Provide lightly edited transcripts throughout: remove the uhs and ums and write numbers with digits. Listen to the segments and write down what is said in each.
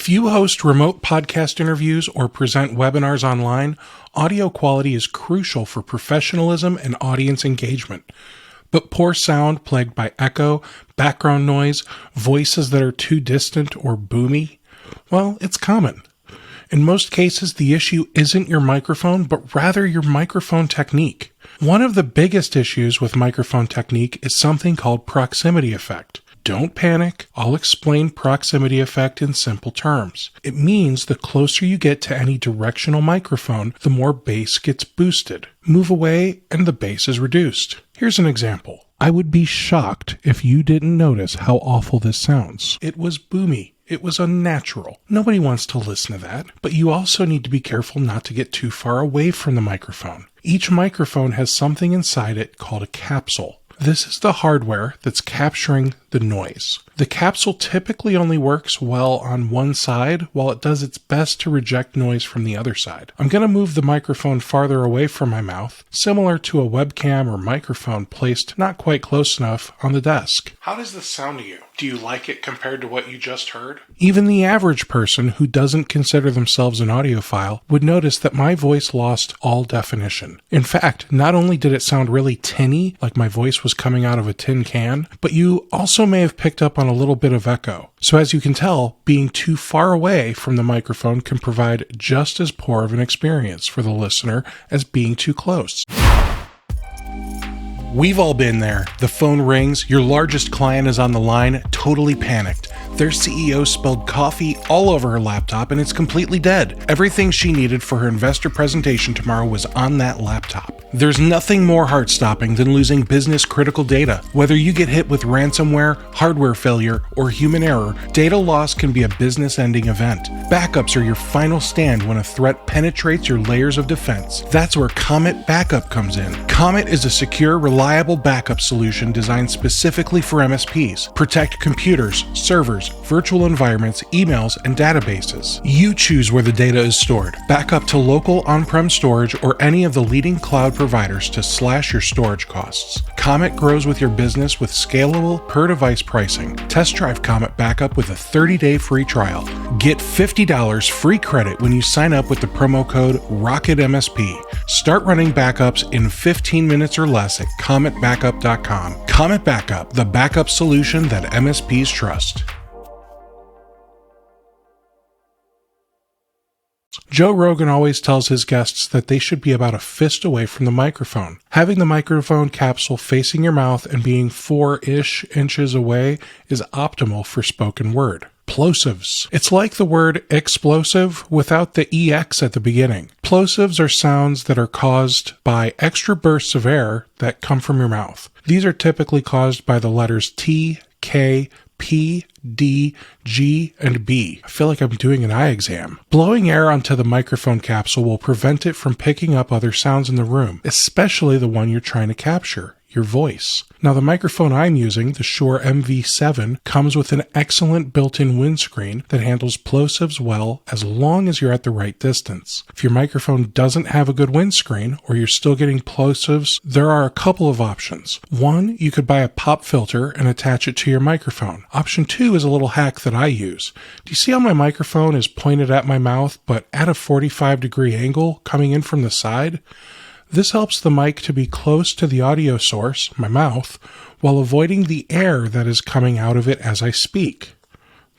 If you host remote podcast interviews or present webinars online, audio quality is crucial for professionalism and audience engagement. But poor sound plagued by echo, background noise, voices that are too distant or boomy, well, it's common. In most cases, the issue isn't your microphone, but rather your microphone technique. One of the biggest issues with microphone technique is something called proximity effect. Don't panic. I'll explain proximity effect in simple terms. It means the closer you get to any directional microphone, the more bass gets boosted. Move away and the bass is reduced. Here's an example. I would be shocked if you didn't notice how awful this sounds. It was boomy. It was unnatural. Nobody wants to listen to that, but you also need to be careful not to get too far away from the microphone. Each microphone has something inside it called a capsule. This is the hardware that's capturing the noise. The capsule typically only works well on one side, while it does its best to reject noise from the other side. I'm going to move the microphone farther away from my mouth, similar to a webcam or microphone placed not quite close enough on the desk. How does this sound to you? Do you like it compared to what you just heard? Even the average person who doesn't consider themselves an audiophile would notice that my voice lost all definition. In fact, not only did it sound really tinny, like my voice was coming out of a tin can, but you also may have picked up on a little bit of echo. So as you can tell, being too far away from the microphone can provide just as poor of an experience for the listener as being too close. We've all been there. The phone rings, your largest client is on the line, totally panicked. Their CEO spilled coffee all over her laptop and it's completely dead. Everything she needed for her investor presentation tomorrow was on that laptop. There's nothing more heart-stopping than losing business-critical data. Whether you get hit with ransomware, hardware failure, or human error, data loss can be a business-ending event. Backups are your final stand when a threat penetrates your layers of defense. That's where Comet Backup comes in. Comet is a secure, reliable backup solution designed specifically for MSPs. Protect computers, servers, virtual environments, emails, and databases. You choose where the data is stored. Backup to local on-prem storage or any of the leading cloud providers to slash your storage costs. Comet grows with your business with scalable per-device pricing. Test drive Comet Backup with a 30-day free trial. Get $50 free credit when you sign up with the promo code RocketMSP. Start running backups in 15 minutes or less at CometBackup.com. Comet Backup, the backup solution that MSPs trust. Joe Rogan always tells his guests that they should be about a fist away from the microphone. Having the microphone capsule facing your mouth and being 4-ish inches away is optimal for spoken word. Plosives. It's like the word explosive without the EX at the beginning. Plosives are sounds that are caused by extra bursts of air that come from your mouth. These are typically caused by the letters T, K, P, D, G, and B. I feel like I'm doing an eye exam. Blowing air onto the microphone capsule will prevent it from picking up other sounds in the room, especially the one you're trying to capture, your voice. Now, the microphone I'm using, the Shure MV7, comes with an excellent built-in windscreen that handles plosives well as long as you're at the right distance. If your microphone doesn't have a good windscreen or you're still getting plosives, there are a couple of options. One, you could buy a pop filter and attach it to your microphone. Option 2 is a little hack that I use. Do you see how my microphone is pointed at my mouth but at a 45-degree angle coming in from the side? This helps the mic to be close to the audio source, my mouth, while avoiding the air that is coming out of it as I speak.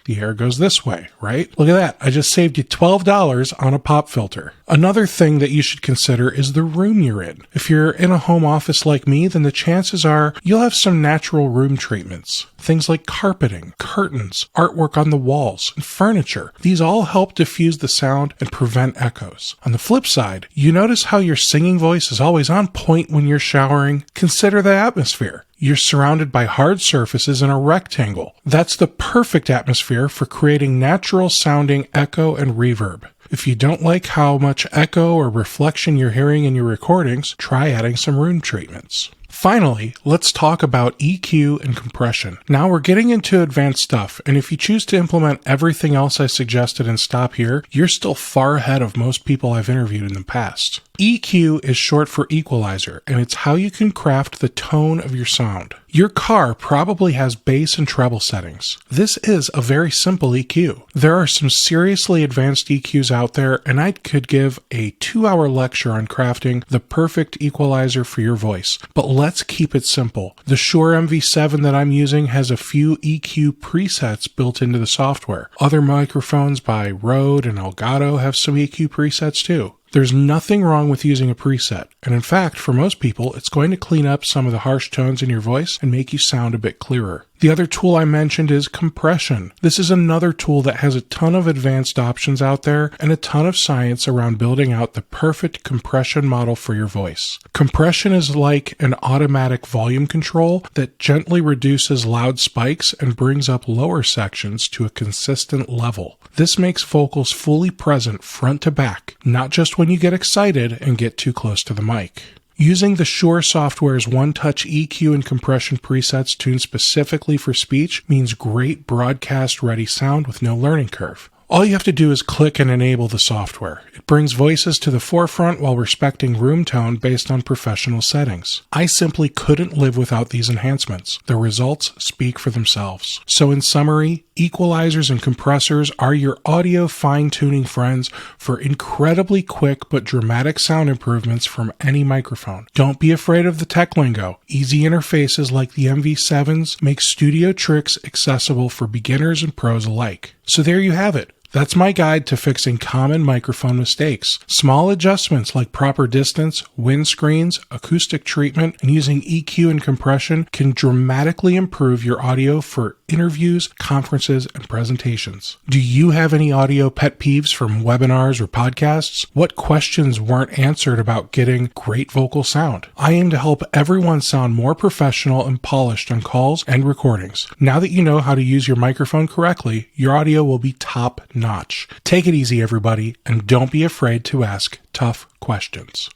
The air goes this way, right? Look at that. I just saved you $12 on a pop filter. Another thing that you should consider is the room you're in. If you're in a home office like me, then the chances are you'll have some natural room treatments. Things like carpeting, curtains, artwork on the walls, and furniture. These all help diffuse the sound and prevent echoes. On the flip side, you notice how your singing voice is always on point when you're showering? Consider the atmosphere. You're surrounded by hard surfaces in a rectangle. That's the perfect atmosphere for creating natural sounding echo and reverb. If you don't like how much echo or reflection you're hearing in your recordings, try adding some room treatments. Finally, let's talk about EQ and compression. Now we're getting into advanced stuff, and if you choose to implement everything else I suggested and stop here, you're still far ahead of most people I've interviewed in the past. EQ is short for equalizer, and it's how you can craft the tone of your sound. Your car probably has bass and treble settings. This is a very simple EQ. There are some seriously advanced EQs out there, and I could give a 2-hour lecture on crafting the perfect equalizer for your voice. But let's keep it simple. The Shure MV7 that I'm using has a few EQ presets built into the software. Other microphones by Rode and Elgato have some EQ presets too. There's nothing wrong with using a preset, and in fact, for most people, it's going to clean up some of the harsh tones in your voice and make you sound a bit clearer. The other tool I mentioned is compression. This is another tool that has a ton of advanced options out there and a ton of science around building out the perfect compression model for your voice. Compression is like an automatic volume control that gently reduces loud spikes and brings up lower sections to a consistent level. This makes vocals fully present front to back, not just when you get excited and get too close to the mic. Using the Shure software's one-touch EQ and compression presets tuned specifically for speech means great broadcast-ready sound with no learning curve. All you have to do is click and enable the software. It brings voices to the forefront while respecting room tone based on professional settings. I simply couldn't live without these enhancements. The results speak for themselves. So in summary, equalizers and compressors are your audio fine-tuning friends for incredibly quick but dramatic sound improvements from any microphone. Don't be afraid of the tech lingo. Easy interfaces like the MV7s make studio tricks accessible for beginners and pros alike. So there you have it. That's my guide to fixing common microphone mistakes. Small adjustments like proper distance, windscreens, acoustic treatment, and using EQ and compression can dramatically improve your audio for interviews, conferences, and presentations. Do you have any audio pet peeves from webinars or podcasts? What questions weren't answered about getting great vocal sound? I aim to help everyone sound more professional and polished on calls and recordings. Now that you know how to use your microphone correctly, your audio will be top notch. Take it easy, everybody, and don't be afraid to ask tough questions.